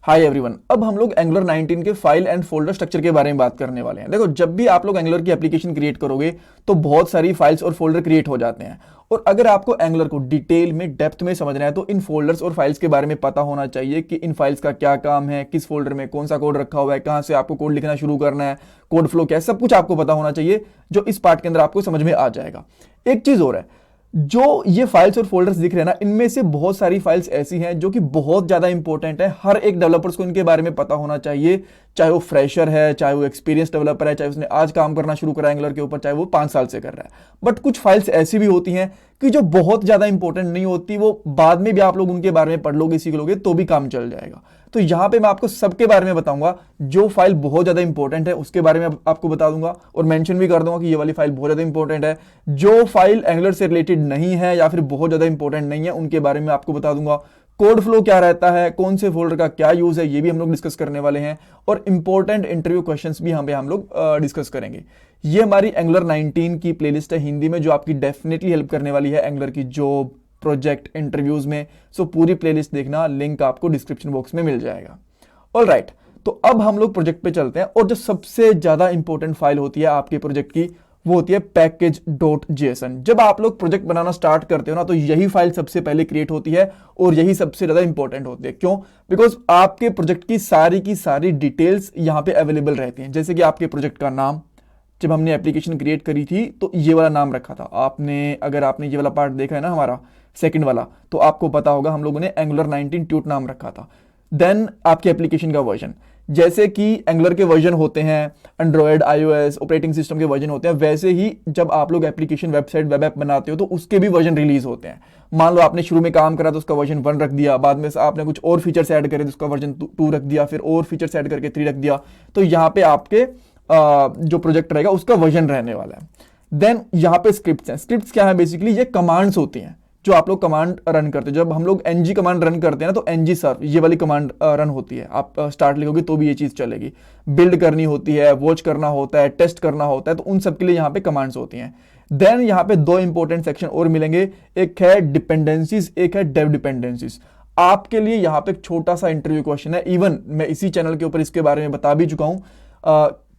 Hi everyone, अब हम लोग एंगुलर 19 के फाइल एंड फोल्डर स्ट्रक्चर के बारे में बात करने वाले हैं। देखो, जब भी आप लोग एंगुलर की एप्लीकेशन क्रिएट करोगे तो बहुत सारी फाइल्स और फोल्डर क्रिएट हो जाते हैं। और अगर आपको एंगुलर को डिटेल में डेप्थ में समझना है तो इन फोल्डर्स और फाइल्स के बारे में पता होना चाहिए कि इन फाइल्स का क्या काम है, किस फोल्डर में कौन सा कोड रखा हुआ है, कहां से आपको कोड लिखना शुरू करना है, कोड फ्लो क्या है, सब कुछ आपको पता होना चाहिए, जो इस पार्ट के अंदर आपको समझ में आ जाएगा। एक चीज और है, जो ये फाइल्स और फोल्डर्स दिख रहे हैं ना, इनमें से बहुत सारी फाइल्स ऐसी हैं जो कि बहुत ज्यादा इंपॉर्टेंट है। हर एक डेवलपर्स को इनके बारे में पता होना चाहिए, चाहे वो फ्रेशर है, चाहे वो एक्सपीरियंस डेवलपर है, चाहे उसने आज काम करना शुरू करा एंगुलर के ऊपर, चाहे वो 5 साल से कर रहा है। बट कुछ फाइल्स ऐसी भी होती हैं कि जो बहुत ज्यादा इंपॉर्टेंट नहीं होती, वो बाद में भी आप लोग उनके बारे में पढ़ लोगे, सीख लोगे तो भी काम चल जाएगा। तो यहां पे मैं आपको सबके बारे में बताऊंगा। जो फाइल बहुत ज्यादा इंपॉर्टेंट है उसके बारे में आपको बता दूंगा और मेंशन भी कर दूंगा कि ये वाली फाइल बहुत ज्यादा इंपॉर्टेंट है। जो फाइल एंगुलर से रिलेटेड नहीं है या फिर बहुत ज्यादा इंपॉर्टेंट नहीं है, उनके बारे में आपको बता दूंगा। कोड फ्लो क्या रहता है, कौन से फोल्डर का क्या यूज है, ये भी हम लोग डिस्कस करने वाले हैं। और इंपॉर्टेंट इंटरव्यू क्वेश्चंस भी हम लोग डिस्कस करेंगे। ये हमारी एंगुलर 19 की प्लेलिस्ट है हिंदी में, जो आपकी डेफिनेटली हेल्प करने वाली है एंगुलर की जॉब, प्रोजेक्ट, इंटरव्यूज में। सो पूरी प्लेलिस्ट देखना, लिंक आपको डिस्क्रिप्शन बॉक्स में मिल जाएगा। ऑलराइट, तो अब हम लोग प्रोजेक्ट पे चलते हैं। और जो सबसे ज्यादा इंपॉर्टेंट फाइल होती है आपके प्रोजेक्ट की, वो होती है package.json। जब आप लोग प्रोजेक्ट बनाना स्टार्ट करते हो ना, तो यही फाइल सबसे पहले क्रिएट होती है और यही सबसे ज्यादा इंपॉर्टेंट होती है। क्यों? बिकॉज आपके प्रोजेक्ट की सारी डिटेल्स यहां पे अवेलेबल रहती हैं। जैसे कि आपके प्रोजेक्ट का नाम, जब हमने एप्लीकेशन क्रिएट करी थी तो ये वाला नाम रखा था आपने। अगर आपने ये वाला पार्ट देखा है ना हमारा सेकंड वाला, तो आपको पता होगा हम लोगों ने एंगुलर 19 ट्यूट नाम रखा था। देन आपके एप्लीकेशन का वर्जन, जैसे कि एंगुलर के वर्जन होते हैं, एंड्रॉयड, आईओएस ऑपरेटिंग सिस्टम के वर्जन होते हैं, वैसे ही जब आप लोग एप्लीकेशन, वेबसाइट, वेब ऐप बनाते हो तो उसके भी वर्जन रिलीज होते हैं। मान लो आपने शुरू में काम करा तो उसका वर्जन 1 रख दिया, बाद में आपने कुछ और फीचर्स ऐड करे तो उसका वर्जन 2 रख दिया, फिर और फीचर्स ऐड करके 3 रख दिया। तो यहाँ पे आपके जो प्रोजेक्ट रहेगा उसका वर्जन रहने वाला है। देन यहाँ पे स्क्रिप्ट्स हैं। स्क्रिप्ट्स क्या है? बेसिकली ये कमांड्स होती हैं जो आप लोग कमांड रन करते हो। जब हम लोग ng कमांड रन करते हैं ना, तो ng सर्व ये वाली कमांड रन होती है। आप स्टार्ट लिखोगे तो भी ये चीज चलेगी। बिल्ड करनी होती है, वॉच करना होता है, टेस्ट करना होता है, तो उन सब के लिए यहाँ पे कमांड्स होती हैं। देन यहाँ पे 2 इंपॉर्टेंट सेक्शन और मिलेंगे, एक है डिपेंडेंसीज, एक है डेव डिपेंडेंसीज। आपके लिए यहाँ पे एक छोटा सा इंटरव्यू क्वेश्चन है, इवन मैं इसी चैनल के ऊपर इसके बारे में बता भी चुका हूं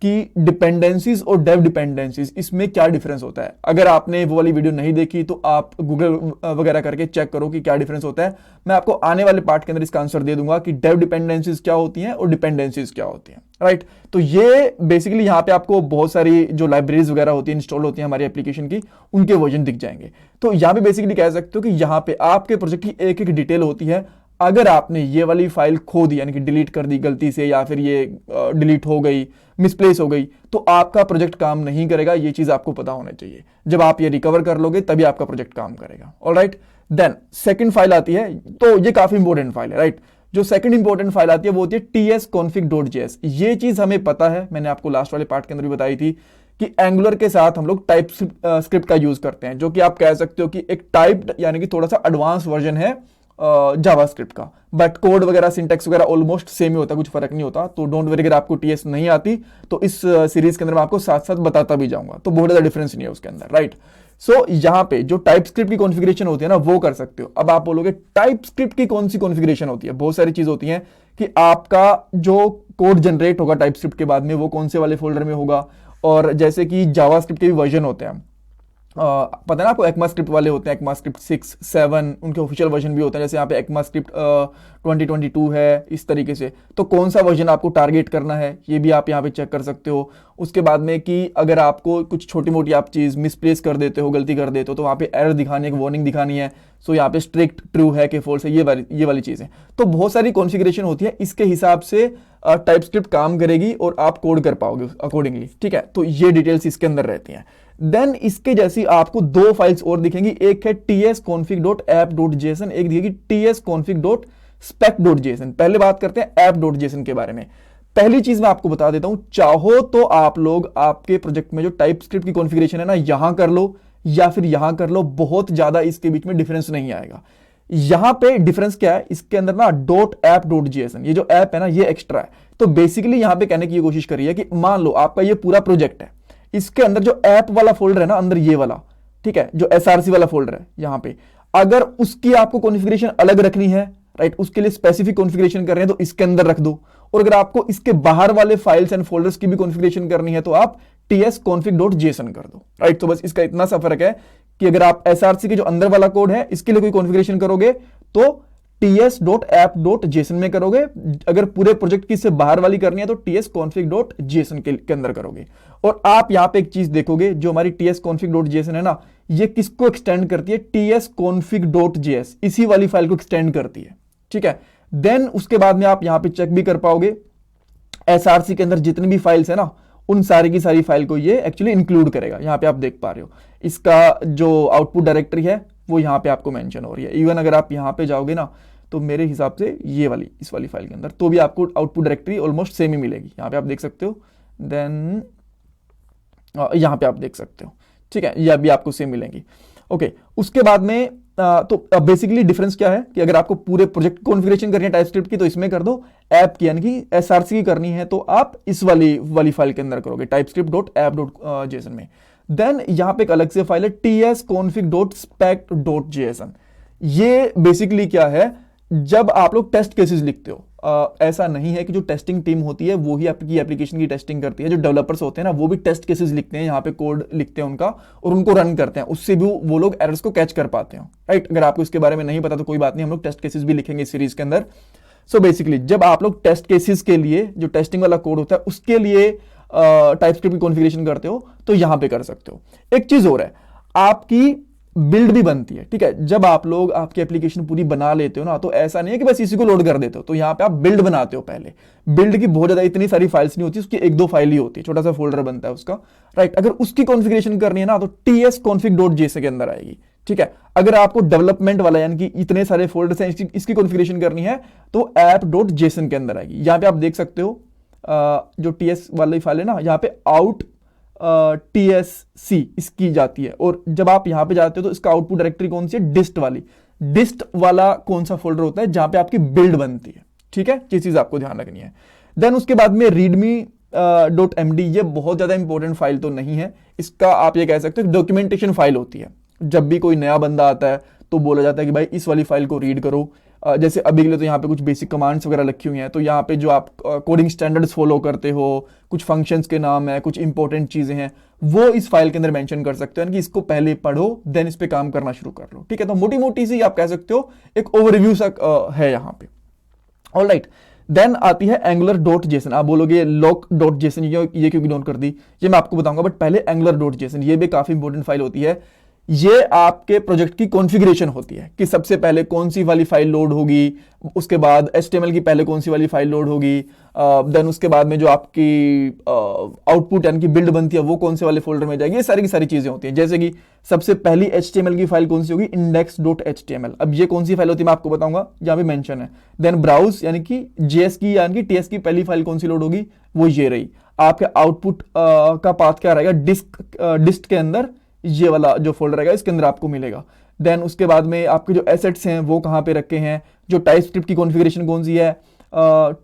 कि डिपेंडेंसीज और डेव डिपेंडेंसीज, इसमें क्या डिफरेंस होता है। अगर आपने वो वाली वीडियो नहीं देखी तो आप गूगल वगैरह करके चेक करो कि क्या डिफरेंस होता है। मैं आपको आने वाले पार्ट के अंदर इसका आंसर दे दूंगा कि डेव डिपेंडेंसीज क्या होती हैं और डिपेंडेंसीज क्या होती हैं। राइट, तो ये बेसिकली यहाँ पे आपको बहुत सारी जो लाइब्रेरीज वगैरह होती है, इंस्टॉल होती है हमारी एप्लीकेशन की, उनके वर्जन दिख जाएंगे। तो यहाँ पे बेसिकली कह सकते हो कि यहाँ पे आपके प्रोजेक्ट की एक एक डिटेल होती है। अगर आपने ये वाली फाइल खो दी, यानी कि डिलीट कर दी गलती से, या फिर ये डिलीट हो गई, मिसप्लेस हो गई, तो आपका प्रोजेक्ट काम नहीं करेगा। ये चीज आपको पता होना चाहिए। जब आप ये रिकवर कर लोगे तभी आपका प्रोजेक्ट काम करेगा। ऑलराइट, देन सेकंड फाइल आती है, तो ये काफी इंपॉर्टेंट फाइल है। राइट, जो सेकंड इंपॉर्टेंट फाइल आती है वो होती है tsconfig.js। ये चीज हमें पता है, मैंने आपको लास्ट वाले पार्ट के अंदर भी बताई थी कि एंगुलर के साथ हम लोग टाइप स्क्रिप्ट का यूज करते हैं, जो कि आप कह सकते हो कि एक टाइप्ड यानी कि थोड़ा सा एडवांस वर्जन है जावास्क्रिप्ट का। बट कोड वगैरह, सिंटेक्स वगैरह ऑलमोस्ट सेम ही होता है, कुछ फर्क नहीं होता। तो डोंट वरी अगर आपको टीएस नहीं आती तो इस सीरीज के अंदर मैं आपको साथ साथ बताता भी जाऊंगा, तो बहुत ज्यादा डिफरेंस नहीं है उसके अंदर। राइट, सो यहाँ पे जो टाइप स्क्रिप्ट की कॉन्फ़िगरेशन होती है ना, वो कर सकते हो। अब आप बोलोगे टाइप स्क्रिप्ट की कौन सी कॉन्फ़िगरेशन होती है? बहुत सारी चीज होती है कि आपका जो कोड जनरेट होगा टाइप स्क्रिप्ट के बाद में, वो कौन से वाले फोल्डर में होगा। और जैसे कि जावास्क्रिप्ट के भी वर्जन होते हैं, पता है ना आपको, ECMAScript वाले होते हैं, ECMAScript 6, 7, उनके ऑफिशियल वर्जन भी होते हैं। जैसे यहाँ पे ECMAScript 2022 है, इस तरीके से। तो कौन सा वर्जन आपको टारगेट करना है, ये भी आप यहाँ पे चेक कर सकते हो। उसके बाद में कि अगर आपको कुछ छोटी मोटी आप चीज़ मिसप्लेस कर देते हो, गलती कर देते हो, तो वहाँ पे एरर दिखानी है, एक वार्निंग दिखानी है। सो यहाँ पे स्ट्रिक्ट ट्रू है कि फॉल्स है, ये वाली चीज़ें। तो बहुत सारी कॉन्फ़िगरेशन होती है, इसके हिसाब से टाइप स्क्रिप्ट काम करेगी और आप कोड कर पाओगे अकॉर्डिंगली। ठीक है, तो ये डिटेल्स इसके अंदर रहती हैं। देन इसके जैसी आपको 2 फाइल्स और दिखेंगी, एक है tsconfig.app.json, एक दिखेगी tsconfig.spec.json। पहले बात करते हैं app.json के बारे में। पहली चीज मैं आपको बता देता हूं, चाहो तो आप लोग आपके प्रोजेक्ट में जो टाइप स्क्रिप्ट की कॉन्फ़िगरेशन है ना, यहां कर लो या फिर यहां कर लो, बहुत ज्यादा इसके बीच में डिफरेंस नहीं आएगा। यहां पे डिफरेंस क्या है, इसके अंदर ना .app.json, ये जो ऐप है ना, ये एक्स्ट्रा है। तो बेसिकली यहां पे कहने की ये कोशिश करी है कि मान लो आपका ये पूरा प्रोजेक्ट है, इसके अंदर जो ऐप वाला फोल्डर है ना, अंदर ये वाला, ठीक है, जो SRC वाला फोल्डर है यहाँ पे, अगर उसकी आपको कॉन्फ़िगरेशन अलग रखनी है, राइट, उसके लिए स्पेसिफिक कॉन्फ़िगरेशन कर रहे हैं तो इसके अंदर रख दो। और अगर आपको इसके बाहर वाले फाइल्स एंड फोल्डर्स की भी कॉन्फ़िगरेशन करनी है तो आप tsconfig.json कर दो, राइट। तो बस इसका इतना सा फर्क है कि अगर आप src के जो अंदर वाला कोड है इसके लिए कोई कॉन्फ़िगरेशन करोगे तो ts.app.json में करोगे, अगर पूरे प्रोजेक्ट की से बाहर वाली करनी है तो tsconfig.json के अंदर करोगे। और आप यहां पे एक चीज देखोगे, जो हमारी tsconfig.json है ना, ये किसको एक्सटेंड करती है, tsconfig.js, इसी वाली फाइल को एक्सटेंड करती है, ठीक है। देन उसके बाद में आप यहां पे चेक भी कर पाओगे src के अंदर जितनी भी फाइल्स है ना, उन सारी की सारी फाइल को ये एक्चुअली इंक्लूड करेगा। यहां पे आप देख पा रहे हो इसका जो आउटपुट डायरेक्टरी है वो यहां पे आपको मेंशन हो रही है। इवन अगर आप यहां पे जाओगे ना तो मेरे हिसाब से ये वाली इस वाली फाइल के अंदर तो भी आपको आउटपुट डायरेक्टरी ऑलमोस्ट सेम ही मिलेगी। यहां पे आप देख सकते हो, देन यहां पे आप देख सकते हो, ठीक है, ये भी आपको सेम मिलेंगी। ओके, उसके बाद में तो बेसिकली डिफरेंस क्या है कि अगर आपको पूरे प्रोजेक्ट कॉन्फ़िगरेशन करनी है टाइपस्क्रिप्ट की तो इसमें कर दो, ऐप की यानी कि src की करनी है तो आप इस वाली फाइल के अंदर करोगे typescript.app.json में। देन यहां पे एक अलग से फाइल है tsconfig.spec.json। ये बेसिकली क्या है, जब आप लोग टेस्ट केसेस लिखते हो, ऐसा नहीं है कि जो टेस्टिंग टीम होती है वो ही आपकी एप्लीकेशन की टेस्टिंग करती है, जो डेवलपर्स होते हैं ना वो भी टेस्ट केसेस लिखते हैं, यहाँ पे कोड लिखते हैं उनका और उनको रन करते हैं, उससे भी वो लोग एरर्स को कैच कर पाते हैं, राइट। अगर आपको इसके बारे में नहीं पता तो कोई बात नहीं, हम लोग टेस्ट केसेस भी लिखेंगे इस सीरीज के अंदर। सो बेसिकली जब आप लोग टेस्ट केसेस के लिए जो टेस्टिंग वाला कोड होता है उसके लिए टाइपस्क्रिप्ट की कॉन्फ़िगरेशन करते हो तो यहां पे कर सकते हो। एक चीज और है, आपकी बिल्ड भी बनती है, ठीक है। जब आप लोग आपकी एप्लीकेशन पूरी बना लेते हो ना तो ऐसा नहीं है कि बस इसी को लोड कर देते हो, तो यहां पे आप बिल्ड बनाते हो। पहले बिल्ड की बहुत ज्यादा इतनी सारी फाइल्स नहीं होती, उसकी एक दो फाइल ही होती है, छोटा सा फोल्डर बनता है उसका, राइट। अगर उसकी कॉन्फ़िगरेशन करनी है ना तो tsconfig.json के अंदर आएगी, ठीक है। अगर आपको डेवलपमेंट वाला यानी कि इतने सारे फोल्डर्स हैं इसकी कॉन्फ़िगरेशन करनी है तो app.json के अंदर आएगी। यहां पे आप देख सकते हो जो ts वाली फाइल है ना, यहाँ पे out tsc इसकी जाती है, और जब आप यहां पे जाते हो तो इसका आउटपुट डायरेक्टरी कौन सी है, डिस्ट वाली। डिस्ट वाला कौन सा फोल्डर होता है जहां पे आपकी बिल्ड बनती है, ठीक है। ये चीज आपको ध्यान रखनी है। देन उसके बाद में readme.md, ये बहुत ज्यादा इंपॉर्टेंट फाइल तो नहीं है, इसका आप ये कह सकते हो डॉक्यूमेंटेशन फाइल होती है। जब भी कोई नया बंदा आता है तो बोला जाता है कि भाई इस वाली फाइल को रीड करो। जैसे अभी के लिए तो यहाँ पे कुछ बेसिक कमांड्स वगैरह लिखी हुई हैं, तो यहाँ पे जो आप कोडिंग स्टैंडर्ड्स फॉलो करते हो, कुछ फंक्शंस के नाम है, कुछ इंपॉर्टेंट चीजें हैं, वो इस फाइल के अंदर मेंशन कर सकते हो, यानी कि इसको पहले पढ़ो देन इस पे काम करना शुरू कर लो, ठीक है। तो मोटी मोटी सी आप कह सकते हो एक ओवरव्यू सा है यहाँ पे, ऑलराइट। देन आती है angular.json। आप बोलोगे lock.json ये क्यों इग्नोर कर दी, ये मैं आपको बताऊंगा, बट पहले angular.json, ये भी काफी इंपॉर्टेंट फाइल होती है। ये आपके प्रोजेक्ट की कॉन्फ़िगरेशन होती है कि सबसे पहले कौन सी वाली फाइल लोड होगी, उसके बाद HTML की पहले कौन सी वाली फाइल लोड होगी, देन उसके बाद में जो आपकी आउटपुट यानी कि बिल्ड बनती है वो कौन से वाले फोल्डर में जाएगी, ये सारी की सारी चीजें होती हैं। जैसे कि सबसे पहली HTML की फाइल कौन सी होगी, index.html। अब ये कौन सी फाइल होती है मैं आपको बताऊंगा, यहाँ पे मेंशन है। देन ब्राउज यानी कि JS की यानी कि TS की पहली फाइल कौन सी लोड होगी, वो ये रही। आपके आउटपुट का पाथ क्या रहेगा, डिस्ट के अंदर ये वाला जो फोल्डर रहेगा इसके अंदर आपको मिलेगा। देन उसके बाद में आपके जो एसेट्स हैं वो कहाँ पे रखे हैं, जो टाइपस्क्रिप्ट की कॉन्फ़िगरेशन कौन सी है,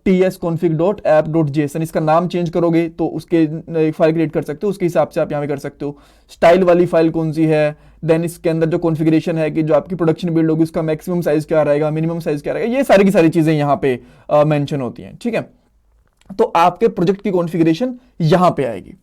tsconfig.app.json, इसका नाम चेंज करोगे तो उसके एक फाइल क्रिएट कर सकते हो, उसके हिसाब से आप यहाँ पे कर सकते हो। स्टाइल वाली फाइल कौन सी है, देन इसके अंदर जो कॉन्फ़िगरेशन है कि जो आपकी प्रोडक्शन बिल्ड होगी उसका मैक्सिमम साइज क्या रहेगा, मिनिमम साइज क्या रहेगा, ये सारी की सारी चीजें यहाँ पे मेंशन होती हैं, ठीक है। तो आपके प्रोजेक्ट की कॉन्फ़िगरेशन यहाँ पे आएगी,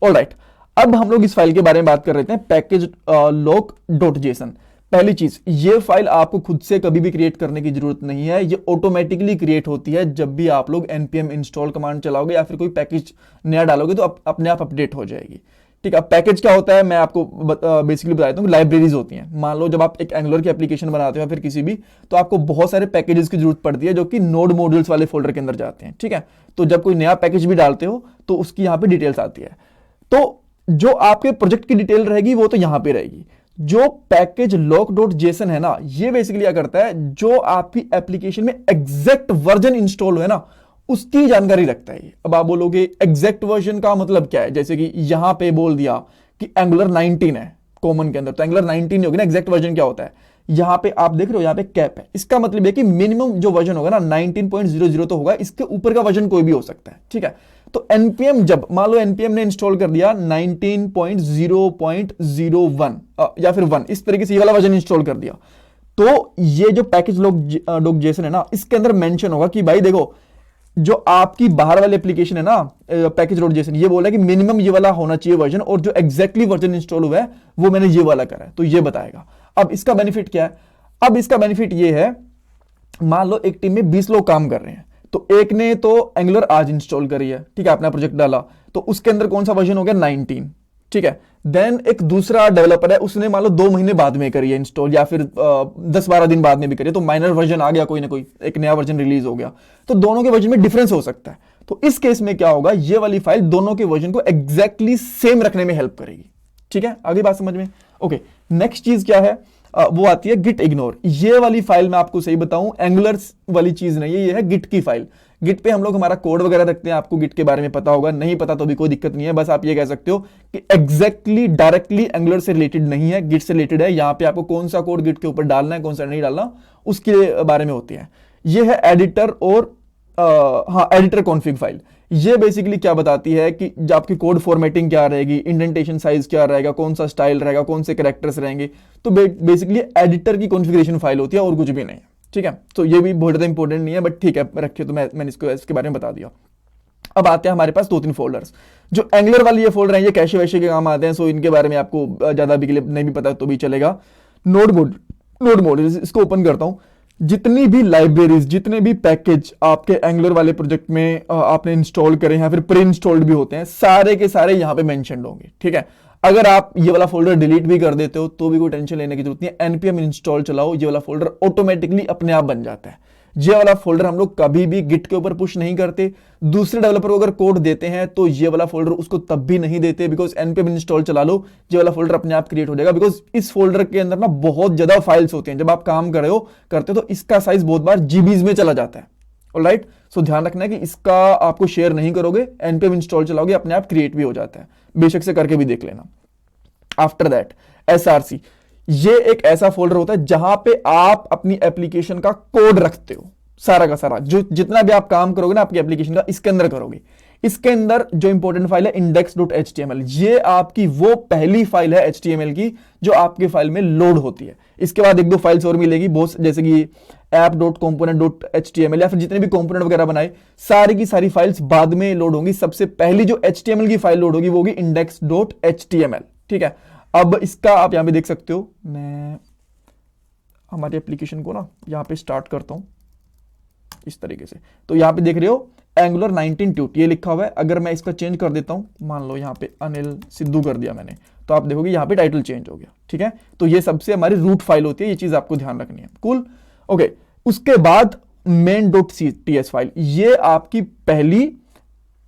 ऑलराइट। अब हम लोग इस फाइल के बारे में बात कर रहे थे, पैकेज lock.json। पहली चीज, ये फाइल आपको खुद से कभी भी क्रिएट करने की जरूरत नहीं है, ये ऑटोमेटिकली क्रिएट होती है जब भी आप लोग npm इंस्टॉल कमांड चलाओगे या फिर कोई पैकेज नया डालोगे तो अपने आप अपडेट हो जाएगी, ठीक है। पैकेज क्या होता है मैं आपको बेसिकली बता देता हूँ, लाइब्रेरीज होती हैं। मान लो जब आप एक एंगुलर की एप्लीकेशन बनाते हो या फिर किसी भी, तो आपको बहुत सारे पैकेजेस की जरूरत पड़ती है जो कि नोड मॉड्यूल्स वाले फोल्डर के अंदर जाते हैं, ठीक है। तो जब कोई नया पैकेज भी डालते हो तो उसकी यहाँ पे डिटेल्स आती है, तो जो आपके प्रोजेक्ट की डिटेल रहेगी वो तो यहां पे रहेगी। जो पैकेज lock.json है ना, ये बेसिकली क्या करता है, जो आपकी एप्लीकेशन में एग्जैक्ट वर्जन इंस्टॉल है ना उसकी जानकारी रखता है। अब आप बोलोगे एग्जैक्ट वर्जन का मतलब क्या है, जैसे कि यहां पे बोल दिया कि एंगुलर 19 है कॉमन के अंदर, तो एंगुलर 19 होगी ना, एग्जैक्ट वर्जन क्या होता है, यहां पे आप देख रहे हो यहाँ पे कैप है, इसका मतलब है कि मिनिमम जो वर्जन होगा ना 19.00 तो होगा, इसके ऊपर का वर्जन कोई भी हो सकता है, ठीक है। तो npm जब मान लो npm ने इंस्टॉल कर दिया 19.0.01 या फिर 1, इस तरीके से ये वाला वर्जन इंस्टॉल कर दिया, तो ये जो पैकेज डॉक.json है ना, इसके अंदर मेंशन होगा कि भाई देखो जो आपकी बाहर वाली एप्लीकेशन है ना पैकेज डॉट.json, ये बोला है कि मिनिमम ये वाला होना चाहिए वर्जन, और जो एग्जैक्टली वर्जन इंस्टॉल हुआ है वो मैंने ये वाला करा है, तो ये बताएगा। अब इसका बेनिफिट क्या है? अब इसका बेनिफिट ये है, मान लो एक टीम में 20 लोग काम कर रहे हैं, तो एक ने तो एंगुलर आज इंस्टॉल करी है, ठीक है, अपना प्रोजेक्ट डाला, तो उसके अंदर कौन सा वर्जन हो गया? 19, ठीक है। देन एक दूसरा डेवलपर है, उसने मान लो 2 महीने बाद में करी है इंस्टॉल, या फिर 10-12 दिन बाद में भी करी है, तो माइनर वर्जन आ गया, कोई ना कोई एक नया वर्जन रिलीज हो गया, तो दोनों के वर्जन में डिफरेंस हो सकता है। तो इस केस में क्या होगा, ये वाली फाइल दोनों के वर्जन को एग्जैक्टली सेम रखने में हेल्प करेगी, ठीक है। आगे बात समझ में? ओके, नेक्स्ट चीज क्या है? वो आती है गिट इग्नोर। ये वाली फाइल मैं आपको सही बताऊं, एंगुलर वाली चीज नहीं है, ये है गिट की फाइल। गिट पे हम लोग हमारा कोड वगैरह रखते हैं, आपको गिट के बारे में पता होगा, नहीं पता तो भी कोई दिक्कत नहीं है, बस आप ये कह सकते हो कि एग्जैक्टली डायरेक्टली एंगुलर से रिलेटेड नहीं है, गिट से रिलेटेड है। यहां पे आपको कौन सा कोड गिट के ऊपर डालना है, कौन सा नहीं डालना, उसके बारे में होती है। ये है एडिटर और एडिटर कॉन्फ़िग फाइल। ये बेसिकली क्या बताती है कि जो आपकी कोड फॉर्मेटिंग क्या रहेगी, इंडेंटेशन साइज क्या रहेगा, कौन सा स्टाइल रहेगा, कौन से कैरेक्टर्स रहेंगे, तो बेसिकली एडिटर की कॉन्फ़िगरेशन फाइल होती है और कुछ भी नहीं, ठीक है। तो ये भी बहुत ज़्यादा इंपॉर्टेंट नहीं है, बट ठीक है रखिए, तो मैंने इसके बारे में बता दिया। अब आते हैं हमारे पास 2-3 फोल्डर्स, जो एंगुलर वाली ये फोल्डर हैं, ये कैशे वैशे के काम आते हैं, सो इनके बारे में आपको ज़्यादा भी नहीं भी पता तो भी चलेगा। नोड मोड इसको ओपन करता हूँ। जितनी भी लाइब्रेरीज, जितने भी पैकेज आपके एंगुलर वाले प्रोजेक्ट में आपने इंस्टॉल करे हैं, फिर प्री इंस्टॉल्ड भी होते हैं, सारे के सारे यहाँ पे मेंशन्ड होंगे, ठीक है। अगर आप ये वाला फोल्डर डिलीट भी कर देते हो तो भी कोई टेंशन लेने की जरूरत नहीं है, npm इंस्टॉल चलाओ, ये वाला फोल्डर ऑटोमेटिकली अपने आप बन जाता है। ये वाला फोल्डर हम लोग कभी भी गिट के ऊपर पुश नहीं करते, दूसरे डेवलपर को अगर कोड देते हैं तो ये वाला फोल्डर उसको तब भी नहीं देते, बिकॉज npm इंस्टॉल चला लो, ये वाला फोल्डर अपने आप क्रिएट हो जाएगा। बिकॉज इस फोल्डर के अंदर ना बहुत ज्यादा फाइल्स होती हैं, जब आप काम करते हो तो इसका साइज बहुत बार जीबीज में चला जाता है, ऑलराइट। सो ध्यान रखना है कि इसका आपको शेयर नहीं करोगे, npm इंस्टॉल चलाओगे अपने आप क्रिएट भी हो जाता है, बेशक से करके भी देख लेना। आफ्टर दैट src, ये एक ऐसा फोल्डर होता है जहां पे आप अपनी एप्लीकेशन का कोड रखते हो, सारा का सारा, जो जितना भी आप काम करोगे ना आपकी एप्लीकेशन का, इसके अंदर करोगे। इसके अंदर जो इंपॉर्टेंट फाइल है index.html, ये आपकी वो पहली फाइल है HTML की जो आपके फाइल में लोड होती है। इसके बाद 1-2 फाइल्स और मिलेगी बहुत, जैसे कि app.component.html, या फिर जितने भी कंपोनेंट वगैरह बनाए, सारी की सारी फाइल्स बाद में लोड होंगी। सबसे पहली जो HTML की फाइल लोड होगी वो होगी index.html, ठीक है। अब इसका आप यहां पे देख सकते हो, मैं हमारी एप्लीकेशन को ना यहां पे स्टार्ट करता हूं इस तरीके से, तो यहां पे देख रहे हो एंगुलर 19 ट्यूट ये लिखा हुआ है। अगर मैं इसका चेंज कर देता हूं, मान लो यहां पे अनिल सिद्धू कर दिया मैंने, तो आप देखोगे यहां पे टाइटल चेंज हो गया, ठीक है। तो ये सबसे हमारी रूट फाइल होती है, ये चीज आपको ध्यान रखनी है, कूल, ओके। उसके बाद main.ts फाइल, ये आपकी पहली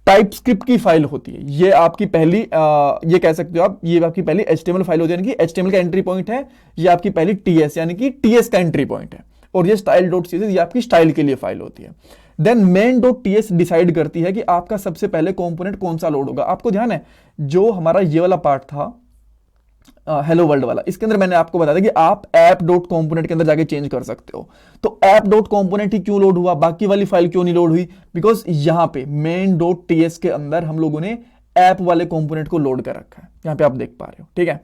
टाइपस्क्रिप्ट की फाइल होती है, ये आपकी पहली ये कह सकते हो आप, ये आपकी पहली HTML फाइल होती है, यानी कि HTML का एंट्री पॉइंट है, ये आपकी पहली TS यानी कि TS का एंट्री पॉइंट है, और ये style.css ये आपकी स्टाइल के लिए फाइल होती है। देन main.ts डिसाइड करती है कि आपका सबसे पहले कंपोनेंट कौन सा लोड होगा। आपको ध्यान है जो हमारा ये वाला पार्ट था हेलो वर्ल्ड वाला, इसके अंदर मैंने आपको बताया था कि आप app.component के अंदर जाके चेंज कर सकते हो, तो app.component ही क्यों लोड हुआ, बाकी वाली फाइल क्यों नहीं लोड हुई? बिकॉज यहां पे main.ts के अंदर हम लोगों ने ऐप वाले कंपोनेंट को लोड कर रखा है, यहां पे आप देख पा रहे हो, ठीक है।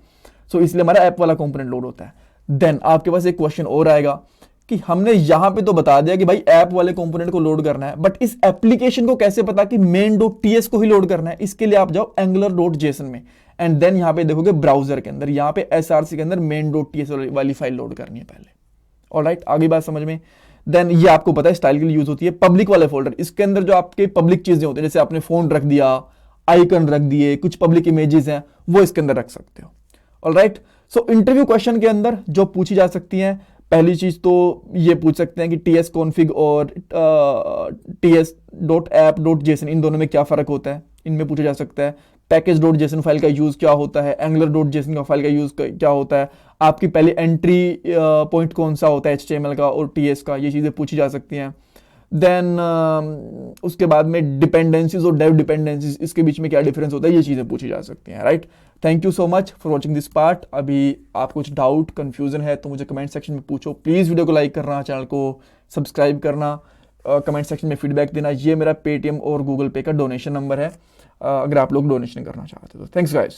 सो इसलिए हमारा ऐप वाला कंपोनेंट लोड होता है। देन आपके पास एक क्वेश्चन और आएगा कि हमने यहां पे तो बता दिया कि भाई ऐप वाले कंपोनेंट को लोड करना है, बट इस एप्लीकेशन को कैसे पता कि main.ts को ही लोड करना है? इसके लिए आप जाओ angular.json में, एंड देन यहां पे देखोगे ब्राउजर के अंदर, यहां पे src के अंदर main.ts वाली फाइल लोड करनी है पहले, ऑलराइट। आगे बात समझ में? देन ये आपको पता है स्टाइल के लिए यूज होती है पब्लिक वाले फोल्डर, इसके अंदर जो आपके पब्लिक चीजें होती है, जैसे आपने फोन रख दिया, आइकन रख दिए, कुछ पब्लिक इमेजेस हैं, वो इसके अंदर रख सकते हो, ऑलराइट। सो इंटरव्यू क्वेश्चन के अंदर जो पूछी जा सकती है, पहली चीज तो ये पूछ सकते हैं कि ts config और ts.app.json इन दोनों में क्या फर्क होता है, इनमें पूछा जा सकता है। पैकेज.json फाइल का यूज क्या होता है, एंगुलर.json का फाइल का यूज क्या होता है, आपकी पहले एंट्री पॉइंट कौन सा होता है HTML का और TS का, ये चीजें पूछी जा सकती हैं। देन उसके बाद में डिपेंडेंसीज और डेव डिपेंडेंसीज, इसके बीच में क्या डिफरेंस होता है, ये चीजें पूछी जा सकती हैं, right. Thank you so much for watching this part. अभी आप कुछ डाउट कंफ्यूजन है तो मुझे कमेंट सेक्शन में पूछो, प्लीज वीडियो को लाइक करना, चैनल को सब्सक्राइब करना, कमेंट सेक्शन में फीडबैक देना। ये मेरा पेटीएम और गूगल पे का डोनेशन नंबर है, अगर आप लोग डोनेशन करना चाहते हो तो। Thanks guys.